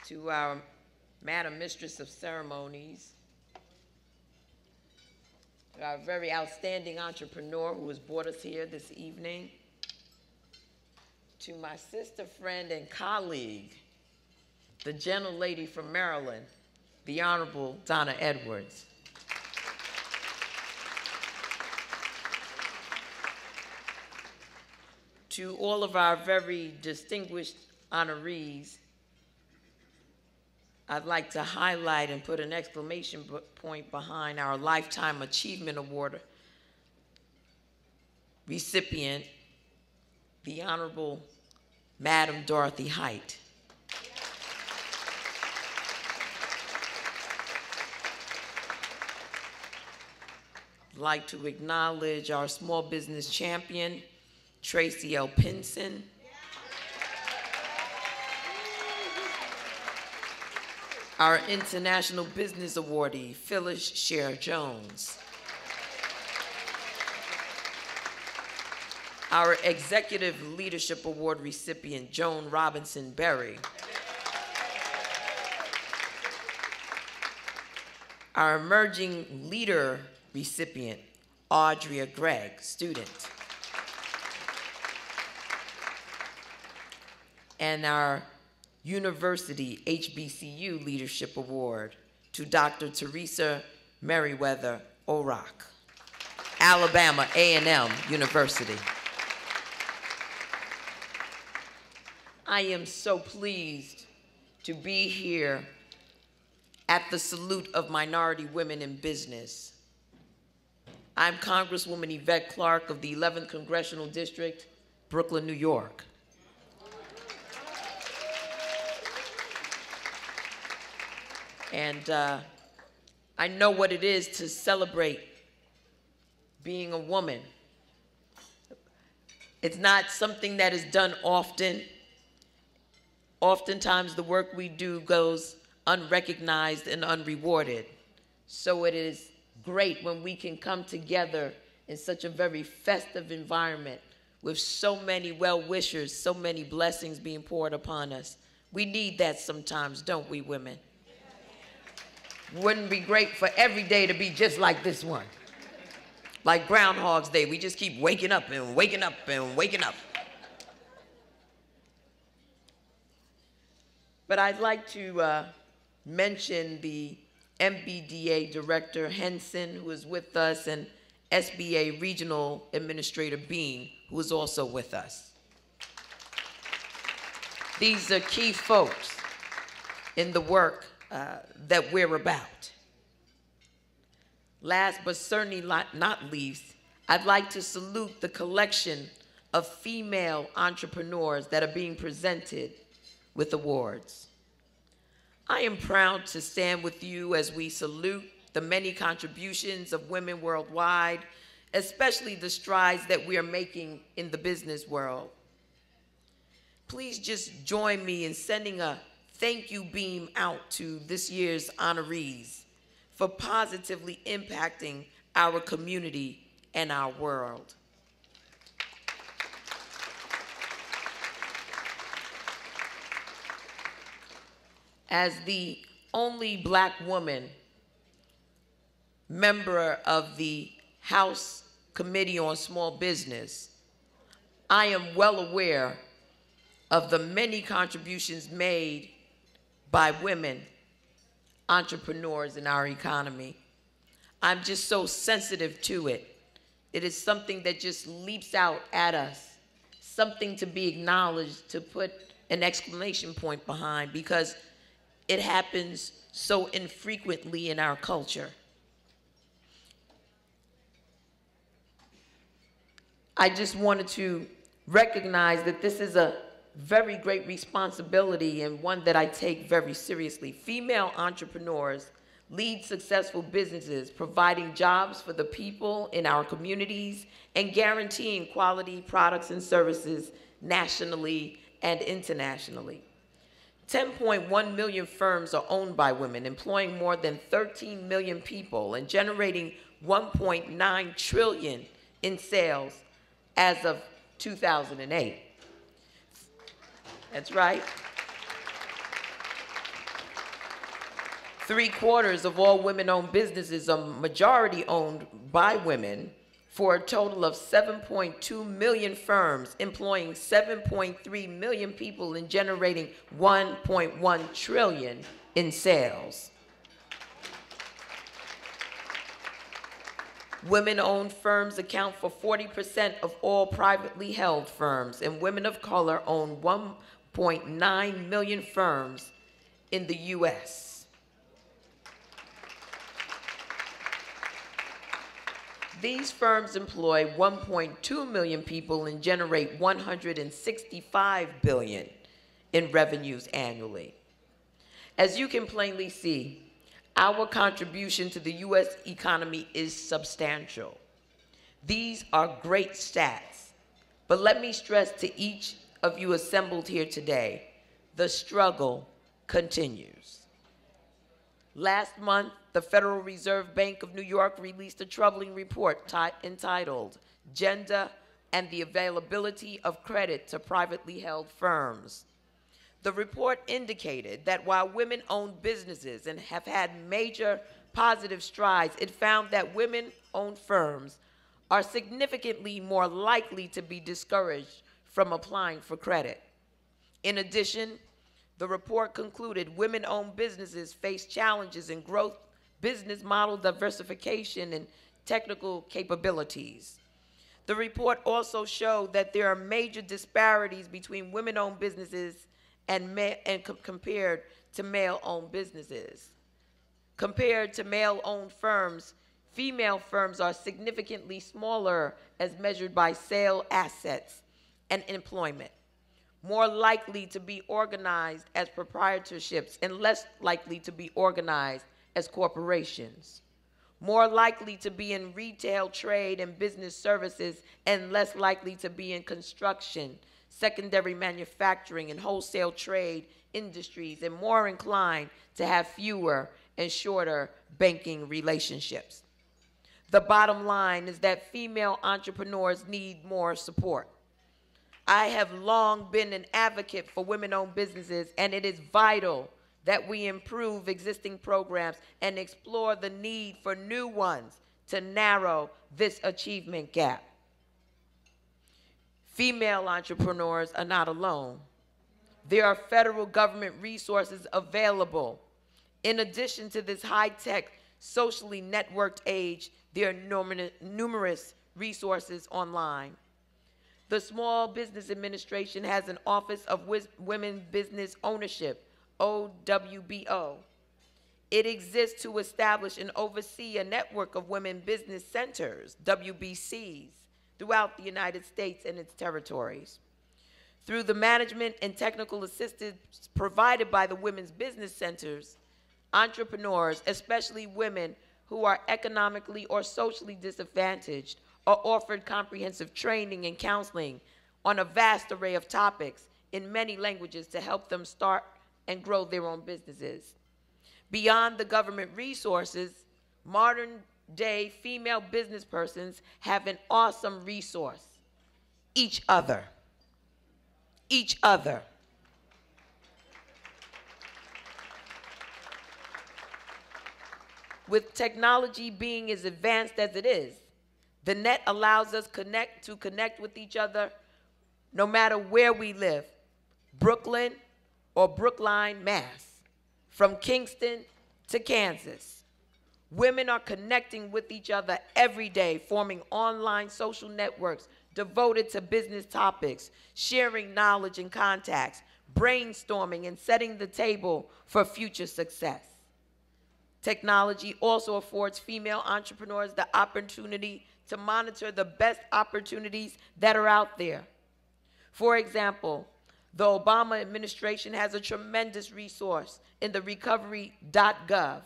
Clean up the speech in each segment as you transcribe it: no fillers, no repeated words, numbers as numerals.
to our Madam Mistress of Ceremonies, to our very outstanding entrepreneur who has brought us here this evening, to my sister, friend, and colleague, the gentlelady from Maryland, the Honorable Donna Edwards. To all of our very distinguished honorees, I'd like to highlight and put an exclamation point behind our Lifetime Achievement Award recipient, the Honorable Madam Dorothy Height. I'd like to acknowledge our small business champion, Tracy L. Pinson. Our International Business Awardee, Phyllis Sher Jones. Our Executive Leadership Award recipient, Joan Robinson Berry. Our Emerging Leader recipient, Audria Gregg, student. And our University HBCU Leadership Award to Dr. Teresa Merriweather O'Rourke, Alabama A&M University. I am so pleased to be here at the salute of minority women in business. I'm Congresswoman Yvette Clarke of the 11th Congressional District, Brooklyn, New York. And I know what it is to celebrate being a woman. It's not something that is done often. Oftentimes the work we do goes unrecognized and unrewarded. So it is great when we can come together in such a very festive environment with so many well-wishers, so many blessings being poured upon us. We need that sometimes, don't we, women? Wouldn't it be great for every day to be just like this one? Like Groundhog's Day, we just keep waking up and waking up and waking up. But I'd like to mention the MBDA Director Henson, who is with us, and SBA Regional Administrator Bean, who is also with us. These are key folks in the work that we're about. Last but certainly not least, I'd like to salute the collection of female entrepreneurs that are being presented with awards. I am proud to stand with you as we salute the many contributions of women worldwide, especially the strides that we are making in the business world. Please just join me in sending a thank you beam out to this year's honorees for positively impacting our community and our world. As the only Black woman member of the House Committee on Small Business, I am well aware of the many contributions made by women entrepreneurs in our economy. I'm just so sensitive to it. It is something that just leaps out at us, something to be acknowledged, to put an exclamation point behind, because it happens so infrequently in our culture. I just wanted to recognize that this is a very great responsibility and one that I take very seriously. Female entrepreneurs lead successful businesses, providing jobs for the people in our communities and guaranteeing quality products and services nationally and internationally. 10.1 million firms are owned by women, employing more than 13 million people and generating 1.9 trillion in sales as of 2008. That's right. 3/4 of all women-owned businesses are majority owned by women, for a total of 7.2 million firms employing 7.3 million people and generating 1.1 trillion in sales. Women-owned firms account for 40% of all privately held firms, and women of color own 1.9 million firms in the U.S. These firms employ 1.2 million people and generate 165 billion in revenues annually. As you can plainly see, our contribution to the U.S. economy is substantial. These are great stats, but let me stress to each of you assembled here today, the struggle continues. Last month, the Federal Reserve Bank of New York released a troubling report entitled Gender and the Availability of Credit to Privately Held Firms. The report indicated that while women own businesses and have had major positive strides, it found that women-owned firms are significantly more likely to be discouraged from applying for credit. In addition, the report concluded women-owned businesses face challenges in growth, business model diversification, and technical capabilities. The report also showed that there are major disparities between women-owned businesses compared to male-owned businesses. Compared to male-owned firms, female firms are significantly smaller as measured by sale assets and employment, more likely to be organized as proprietorships and less likely to be organized as corporations, more likely to be in retail, trade, and business services, and less likely to be in construction, secondary manufacturing, and wholesale trade industries, and more inclined to have fewer and shorter banking relationships. The bottom line is that female entrepreneurs need more support. I have long been an advocate for women-owned businesses, and it is vital that we improve existing programs and explore the need for new ones to narrow this achievement gap. Female entrepreneurs are not alone. There are federal government resources available. In addition to this high-tech, socially networked age, there are numerous resources online. The Small Business Administration has an Office of Women Business Ownership, OWBO. It exists to establish and oversee a network of women business centers, WBCs, throughout the United States and its territories. Through the management and technical assistance provided by the women's business centers, entrepreneurs, especially women who are economically or socially disadvantaged, are offered comprehensive training and counseling on a vast array of topics in many languages to help them start and grow their own businesses. Beyond the government resources, modern-day female business persons have an awesome resource: each other. Each other. With technology being as advanced as it is, the net allows us to connect with each other no matter where we live, Brooklyn or Brookline, Mass., from Kingston to Kansas. Women are connecting with each other every day, forming online social networks devoted to business topics, sharing knowledge and contacts, brainstorming, and setting the table for future success. Technology also affords female entrepreneurs the opportunity to monitor the best opportunities that are out there. For example, the Obama administration has a tremendous resource in the recovery.gov,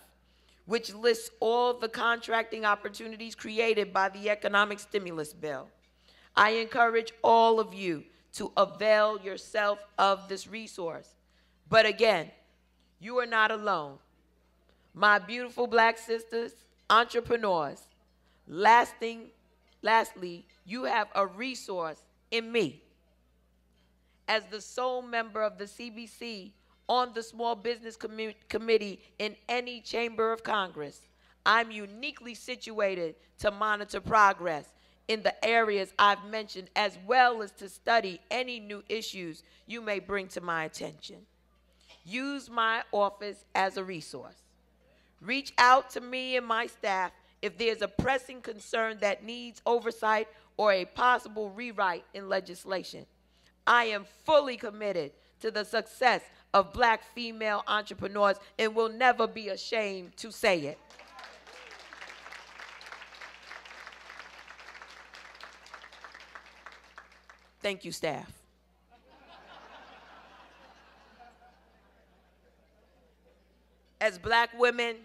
which lists all the contracting opportunities created by the economic stimulus bill. I encourage all of you to avail yourself of this resource. But again, you are not alone. My beautiful black sisters, entrepreneurs, lastly, you have a resource in me. As the sole member of the CBC on the Small Business Committee in any chamber of Congress. I'm uniquely situated to monitor progress in the areas I've mentioned, as well as to study any new issues you may bring to my attention. Use my office as a resource. Reach out to me and my staff if there's a pressing concern that needs oversight or a possible rewrite in legislation. I am fully committed to the success of Black female entrepreneurs and will never be ashamed to say it. Thank you, staff. As Black women,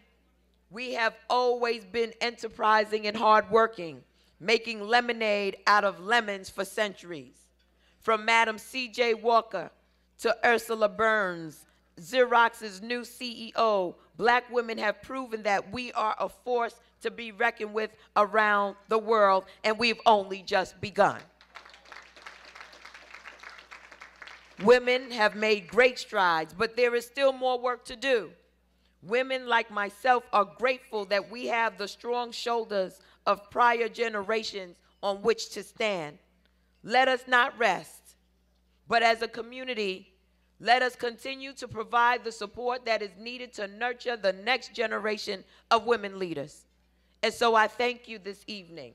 we have always been enterprising and hardworking, making lemonade out of lemons for centuries. From Madam C.J. Walker to Ursula Burns, Xerox's new CEO, Black women have proven that we are a force to be reckoned with around the world, and we've only just begun. Women have made great strides, but there is still more work to do. Women like myself are grateful that we have the strong shoulders of prior generations on which to stand. Let us not rest, but as a community, let us continue to provide the support that is needed to nurture the next generation of women leaders. And so I thank you this evening.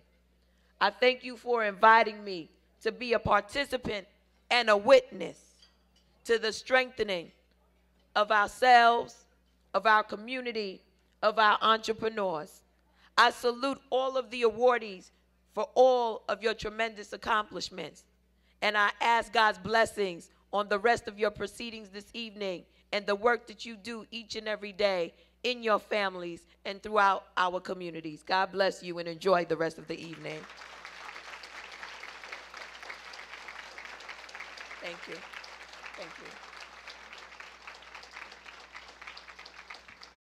I thank you for inviting me to be a participant and a witness to the strengthening of ourselves, of our community, of our entrepreneurs. I salute all of the awardees for all of your tremendous accomplishments. And I ask God's blessings on the rest of your proceedings this evening and the work that you do each and every day in your families and throughout our communities. God bless you and enjoy the rest of the evening. Thank you. Thank you.